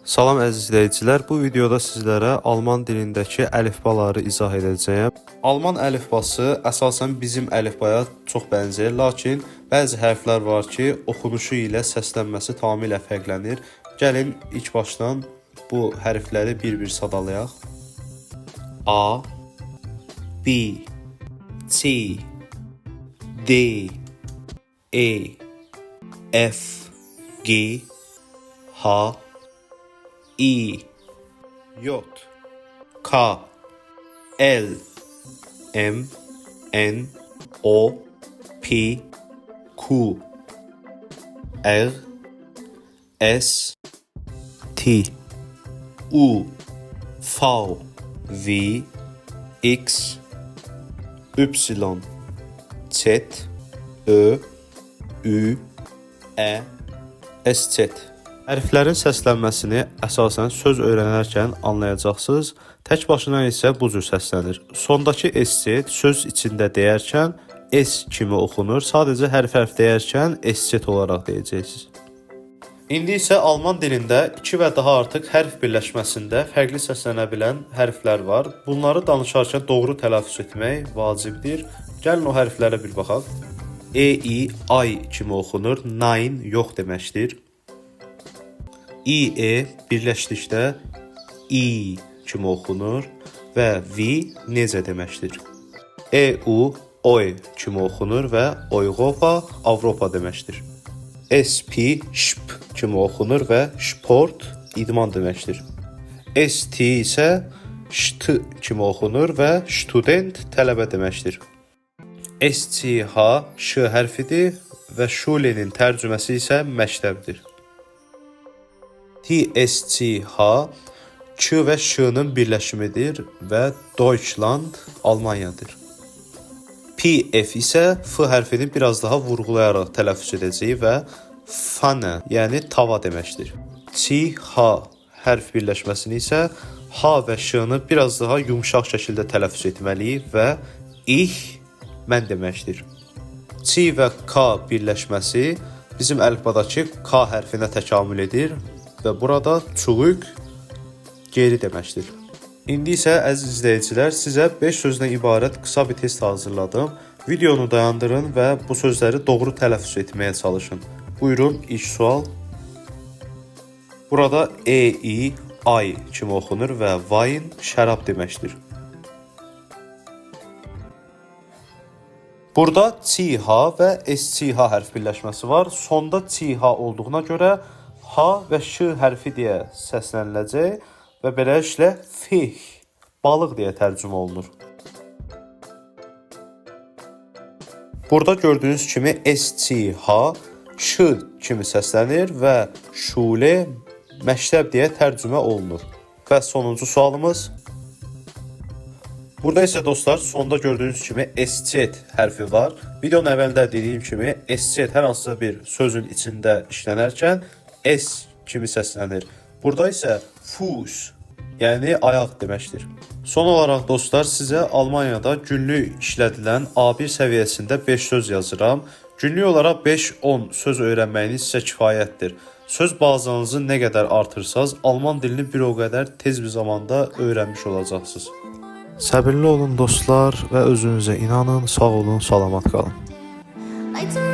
Salam əziz izləyicilər, bu videoda sizlərə alman dilindəki əlifbaları izah edəcəyəm. Alman əlifbası əsasən bizim əlifbaya çox bənzəyir, lakin bəzi hərflər var ki, oxunuşu ilə səslənməsi tamamilə fərqlənir. Gəlin ilk başdan bu hərfləri bir-bir sadalayaq. A, B, C, D, E, F, G, H, I, J, K, L, M, N, O, P, Q, R, S, T, U, V, W, X, Y, Z, Ö, Ü, Ə, SZ. Hərflərin səslənməsini əsasən söz öyrənərkən anlayacaqsınız. Tək başına isə bu cür səslənir. Sondakı SZ söz içində deyərkən S kimi oxunur. Sadəcə hərf deyərkən SZ olaraq deyəcəksiniz. İndi isə alman dilində 2 və daha artıq hərf birləşməsində fərqli səslənə bilən hərflər var. Bunları danışarkən doğru tələffüz etmək vacibdir. Gəlin o hərflərə bir baxaq. E-i, ay kimi oxunur. Nein yox deməkdir. İ-e birləşdikdə i kimi oxunur və V necə deməkdir. E-u, oy kimi oxunur və Oyğopa, Avropa deməkdir. S-p, şp kimi oxunur və sport, idman deməkdir. S-t isə şt kimi oxunur və student, tələbə deməkdir. S-c-h, ş hərfidir və şulenin tərcüməsi isə məktəbdir. T-S-C-H, Ç və Ş-nın birləşimidir və Deutschland, Almanyadır. P-F isə F hərfini biraz daha vurğulayaraq tələffüz edəcəyik və Pfanne, yəni tava deməkdir. C-H hərf birləşməsini isə H və Ş-nı biraz daha yumşaq şəkildə tələffüz etməliyik və ich, mən deməkdir. C və K birləşməsi bizim əlifbadakı K hərfinə təkamül edir və burada çuğuk geri deməkdir. İndi isə əziz izləyicilər, sizə 5 sözdən ibarət qısa bir test hazırladım. Videonu dayandırın və bu sözləri doğru tələffüz etməyə çalışın. Buyurun, ilk sual. Burada E-i, ay kimi oxunur və Wein şərab deməkdir. Burada CH və SCH hərf birləşməsi var. Sonda CH olduğuna görə H və Ş hərfi deyə səsləniləcək və beləliklə fih, balıq deyə tərcümə olunur. Burada gördüyünüz kimi SCH, Ş kimi səslənir və şule, məktəb deyə tərcümə olunur. Və sonuncu sualımız. Burada isə dostlar, sonda gördüyünüz kimi SZ hərfi var. Videonun əvvəlində dediyim kimi SZ hər hansısa bir sözün içində işlənərkən S kimi səslənir. Burada isə Fuß, yəni ayaq deməkdir. Son olaraq dostlar, sizə Almaniyada günlük işlədilən A1 səviyyəsində 5 söz yazıram. Günlük olaraq 5-10 söz öyrənməyiniz sizə kifayətdir. Söz bazanızı nə qədər artırsanız, alman dilini bir o qədər tez bir zamanda öyrənmiş olacaqsınız. Səbirli olun dostlar və özünüzə inanın, sağ olun, salamat qalın.